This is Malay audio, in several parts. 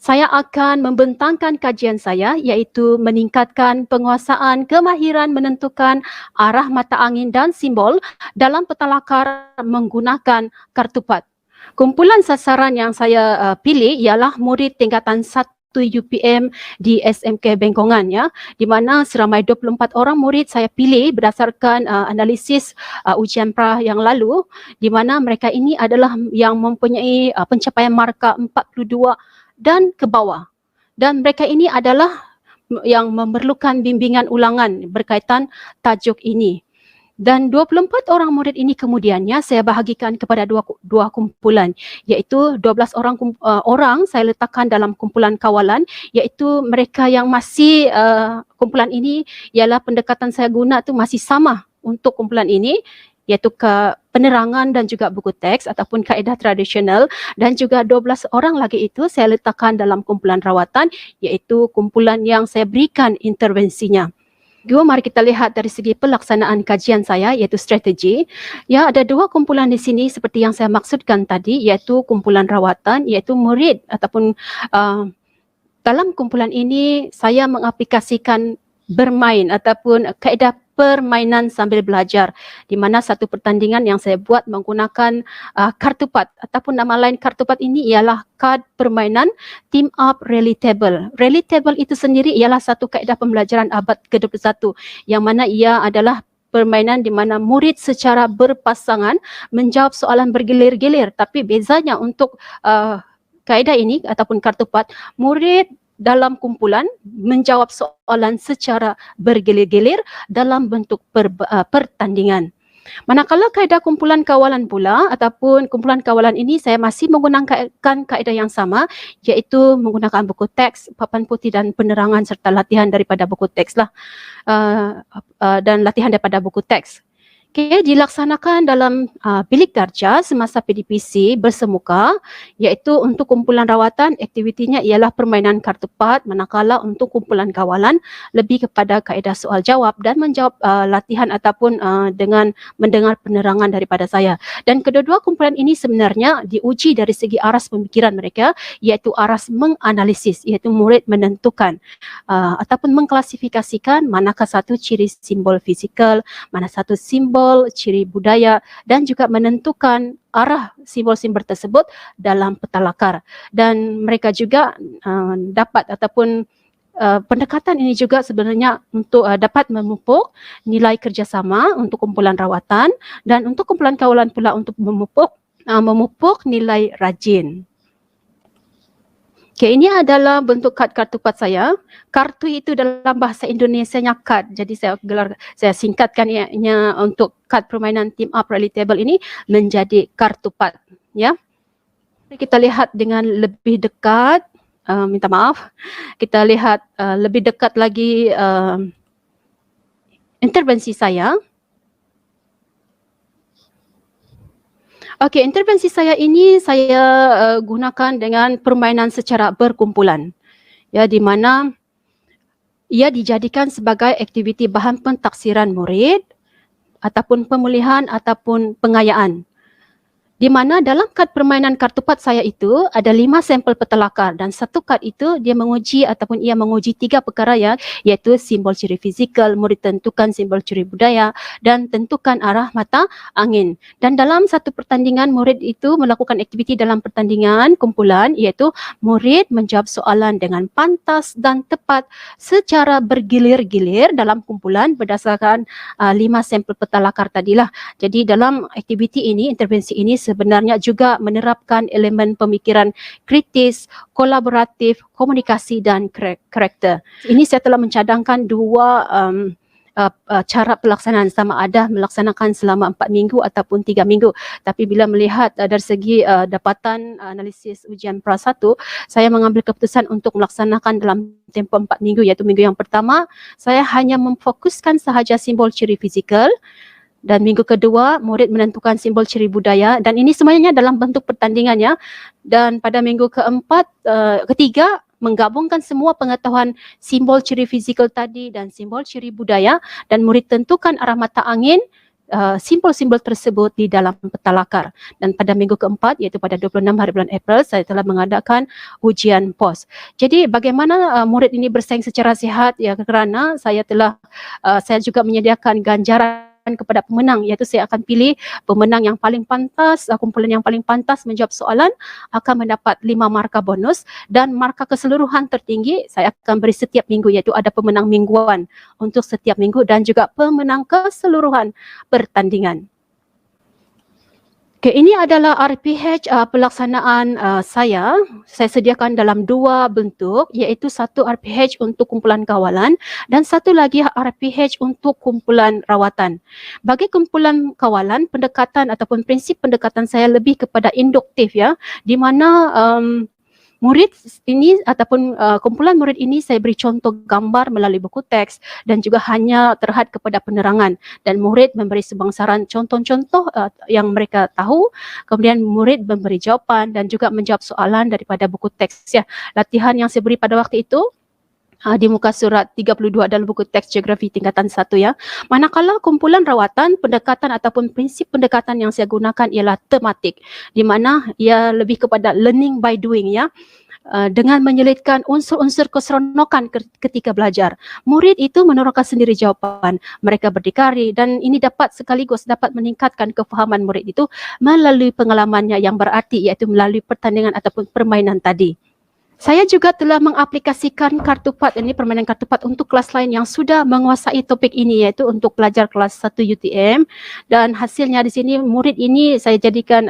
Saya akan membentangkan kajian saya iaitu meningkatkan penguasaan kemahiran menentukan arah mata angin dan simbol dalam petalakar menggunakan kartupat. Kumpulan sasaran yang saya pilih ialah murid tingkatan 1 UPM di SMK Bengkongan ya, di mana seramai 24 orang murid saya pilih berdasarkan analisis ujian pra yang lalu, di mana mereka ini adalah yang mempunyai pencapaian markah 42 dan ke bawah. Dan mereka ini adalah yang memerlukan bimbingan ulangan berkaitan tajuk ini. Dan 24 orang murid ini kemudiannya saya bahagikan kepada dua kumpulan, iaitu 12 orang saya letakkan dalam kumpulan kawalan, iaitu mereka yang masih kumpulan ini ialah pendekatan saya guna tu masih sama untuk kumpulan ini, iaitu ke penerangan dan juga buku teks ataupun kaedah tradisional, dan juga 12 orang lagi itu saya letakkan dalam kumpulan rawatan, iaitu kumpulan yang saya berikan intervensinya. Mari kita lihat dari segi pelaksanaan kajian saya iaitu strategi. Ya, ada dua kumpulan di sini seperti yang saya maksudkan tadi, iaitu kumpulan rawatan, iaitu murid ataupun dalam kumpulan ini saya mengaplikasikan bermain ataupun kaedah permainan sambil belajar, di mana satu pertandingan yang saya buat menggunakan kartupat ataupun nama lain kartupat ini ialah kad permainan team up rally table. Rally table itu sendiri ialah satu kaedah pembelajaran abad ke-21 yang mana ia adalah permainan di mana murid secara berpasangan menjawab soalan bergilir-gilir, tapi bezanya untuk kaedah ini ataupun kartupat, murid dalam kumpulan menjawab soalan secara bergilir-gilir dalam bentuk pertandingan. Manakala kaedah kumpulan kawalan pula ataupun kumpulan kawalan ini saya masih menggunakan kaedah yang sama, iaitu menggunakan buku teks, papan putih dan penerangan serta latihan daripada buku teks lah dan latihan daripada buku teks. Okay, dilaksanakan dalam bilik darjah semasa PDPC bersemuka, iaitu untuk kumpulan rawatan aktivitinya ialah permainan kartupat, manakala untuk kumpulan kawalan lebih kepada kaedah soal jawab dan menjawab latihan ataupun dengan mendengar penerangan daripada saya. Dan kedua-dua kumpulan ini sebenarnya diuji dari segi aras pemikiran mereka, iaitu aras menganalisis, iaitu murid menentukan ataupun mengklasifikasikan manakah satu ciri simbol fizikal, mana satu simbol ciri budaya, dan juga menentukan arah simbol-simbol tersebut dalam petalakar. Dan mereka juga dapat ataupun pendekatan ini juga sebenarnya untuk dapat memupuk nilai kerjasama untuk kumpulan rawatan, dan untuk kumpulan kawalan pula untuk memupuk nilai rajin. Okay, ini adalah bentuk kad kartupat saya. Kartu itu dalam bahasa Indonesianya kad. Jadi saya singkatkan ianya untuk kad permainan team up rally table ini menjadi kartupat. Ya, kita lihat dengan lebih dekat. Minta maaf. Kita lihat lebih dekat lagi intervensi saya. Okey, intervensi saya ini saya gunakan dengan permainan secara berkumpulan. Ya, di mana ia dijadikan sebagai aktiviti bahan pentaksiran murid ataupun pemulihan ataupun pengayaan. Di mana dalam kad permainan kartupat saya itu ada 5 sampel petalakar, dan satu kad itu dia menguji ataupun ia menguji 3 perkara ya, iaitu simbol ciri fizikal, murid tentukan simbol ciri budaya, dan tentukan arah mata angin. Dan dalam satu pertandingan murid itu melakukan aktiviti dalam pertandingan kumpulan, iaitu murid menjawab soalan dengan pantas dan tepat secara bergilir-gilir dalam kumpulan berdasarkan 5 sampel petalakar tadilah. Jadi dalam aktiviti ini, intervensi ini sebenarnya juga menerapkan elemen pemikiran kritis, kolaboratif, komunikasi dan karakter. Ini saya telah mencadangkan dua cara pelaksanaan, sama ada melaksanakan selama 4 minggu ataupun 3 minggu. Tapi bila melihat dari segi dapatan analisis ujian pra 1, saya mengambil keputusan untuk melaksanakan dalam tempoh 4 minggu, iaitu minggu yang pertama saya hanya memfokuskan sahaja simbol ciri fizikal, dan minggu kedua murid menentukan simbol ciri budaya, dan ini semuanya dalam bentuk pertandingan ya. Dan pada minggu ketiga menggabungkan semua pengetahuan simbol ciri fizikal tadi dan simbol ciri budaya, dan murid tentukan arah mata angin simbol-simbol tersebut di dalam petalakar. Dan pada minggu keempat, iaitu pada 26 hari bulan April, saya telah mengadakan ujian POS. Jadi bagaimana murid ini bersaing secara sihat, ya, kerana saya juga menyediakan ganjaran kepada pemenang, iaitu saya akan pilih pemenang yang paling pantas, kumpulan yang paling pantas menjawab soalan akan mendapat 5 markah bonus, dan markah keseluruhan tertinggi saya akan beri setiap minggu, iaitu ada pemenang mingguan untuk setiap minggu dan juga pemenang keseluruhan pertandingan. Okay, ini adalah RPH pelaksanaan saya sediakan dalam 2 bentuk, iaitu satu RPH untuk kumpulan kawalan dan satu lagi RPH untuk kumpulan rawatan. Bagi kumpulan kawalan, pendekatan ataupun prinsip pendekatan saya lebih kepada induktif, ya, di mana murid ini ataupun kumpulan murid ini saya beri contoh gambar melalui buku teks dan juga hanya terhad kepada penerangan, dan murid memberi sebangsaran contoh-contoh yang mereka tahu, kemudian murid memberi jawapan dan juga menjawab soalan daripada buku teks, ya. Latihan yang saya beri pada waktu itu di muka surat 32 dalam buku teks geografi tingkatan 1, ya. Manakala kumpulan rawatan, pendekatan ataupun prinsip pendekatan yang saya gunakan ialah tematik, di mana ia lebih kepada learning by doing, ya. Dengan menyelitkan unsur-unsur keseronokan ketika belajar. Murid itu menerangkan sendiri jawapan, mereka berdikari, dan ini sekaligus dapat meningkatkan kefahaman murid itu melalui pengalamannya yang berarti, iaitu melalui pertandingan ataupun permainan tadi. Saya juga telah mengaplikasikan kartupat ini, permainan kartupat untuk kelas lain yang sudah menguasai topik ini, iaitu untuk pelajar kelas 1 UTM, dan hasilnya di sini murid ini saya jadikan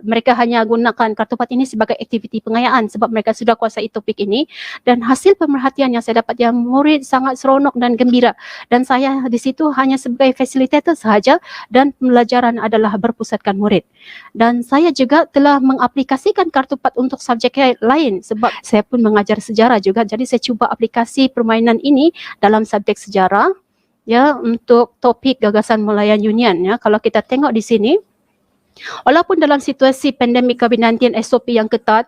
mereka hanya gunakan kartupat ini sebagai aktiviti pengayaan sebab mereka sudah kuasai topik ini, dan hasil pemerhatian yang saya dapat, yang murid sangat seronok dan gembira, dan saya di situ hanya sebagai fasilitator sahaja dan pembelajaran adalah berpusatkan murid. Dan saya juga telah mengaplikasikan kartupat untuk subjek lain sebab saya pun mengajar sejarah juga, jadi saya cuba aplikasi permainan ini dalam subjek sejarah, ya, untuk topik gagasan Malayan Union, ya. Kalau kita tengok di sini, walaupun dalam situasi pandemik COVID-19 SOP yang ketat,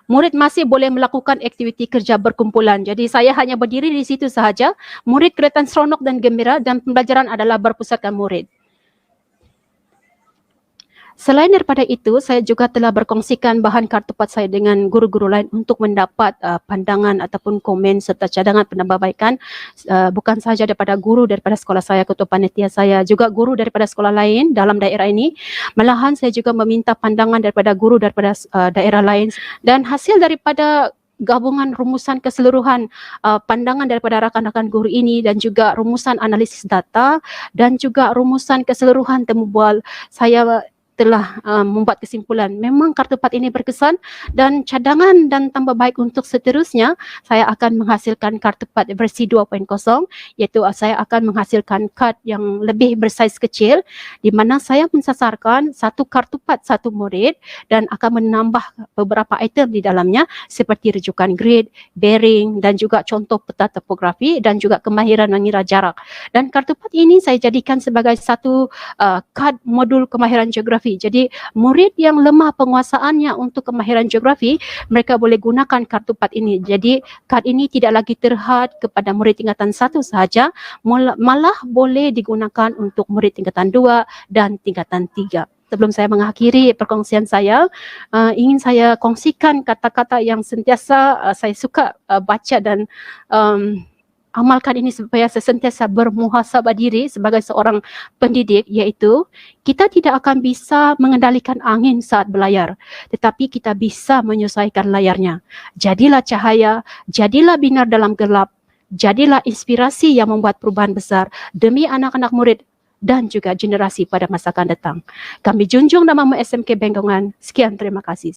murid masih boleh melakukan aktiviti kerja berkumpulan. Jadi saya hanya berdiri di situ sahaja, murid kelihatan seronok dan gembira, dan pembelajaran adalah berpusatkan murid. Selain daripada itu, saya juga telah berkongsikan bahan kartupat saya dengan guru-guru lain untuk mendapat pandangan ataupun komen serta cadangan penambahbaikan, bukan sahaja daripada guru daripada sekolah saya, ketua panitia saya, juga guru daripada sekolah lain dalam daerah ini. Malahan saya juga meminta pandangan daripada guru daripada daerah lain, dan hasil daripada gabungan rumusan keseluruhan pandangan daripada rakan-rakan guru ini dan juga rumusan analisis data dan juga rumusan keseluruhan temu bual, saya telah membuat kesimpulan memang kartupat ini berkesan, dan cadangan dan tambah baik untuk seterusnya saya akan menghasilkan kartupat versi 2.0, iaitu saya akan menghasilkan kad yang lebih bersaiz kecil di mana saya mensasarkan satu kartupat satu murid dan akan menambah beberapa item di dalamnya seperti rujukan grid, bearing dan juga contoh peta topografi dan juga kemahiran mengira jarak. Dan kartupat ini saya jadikan sebagai satu kad modul kemahiran geografi. Jadi murid yang lemah penguasaannya untuk kemahiran geografi, mereka boleh gunakan kartupat ini. Jadi kad ini tidak lagi terhad kepada murid tingkatan 1 sahaja, malah boleh digunakan untuk murid tingkatan 2 dan tingkatan 3. Sebelum saya mengakhiri perkongsian saya, ingin saya kongsikan kata-kata yang sentiasa saya suka baca dan amalkan ini supaya saya sentiasa bermuhasabah diri sebagai seorang pendidik, iaitu kita tidak akan bisa mengendalikan angin saat berlayar, tetapi kita bisa menyesuaikan layarnya. Jadilah cahaya, jadilah binar dalam gelap, jadilah inspirasi yang membuat perubahan besar demi anak-anak murid dan juga generasi pada masa akan datang. Kami junjung namamu SMK Bengkongan. Sekian, terima kasih.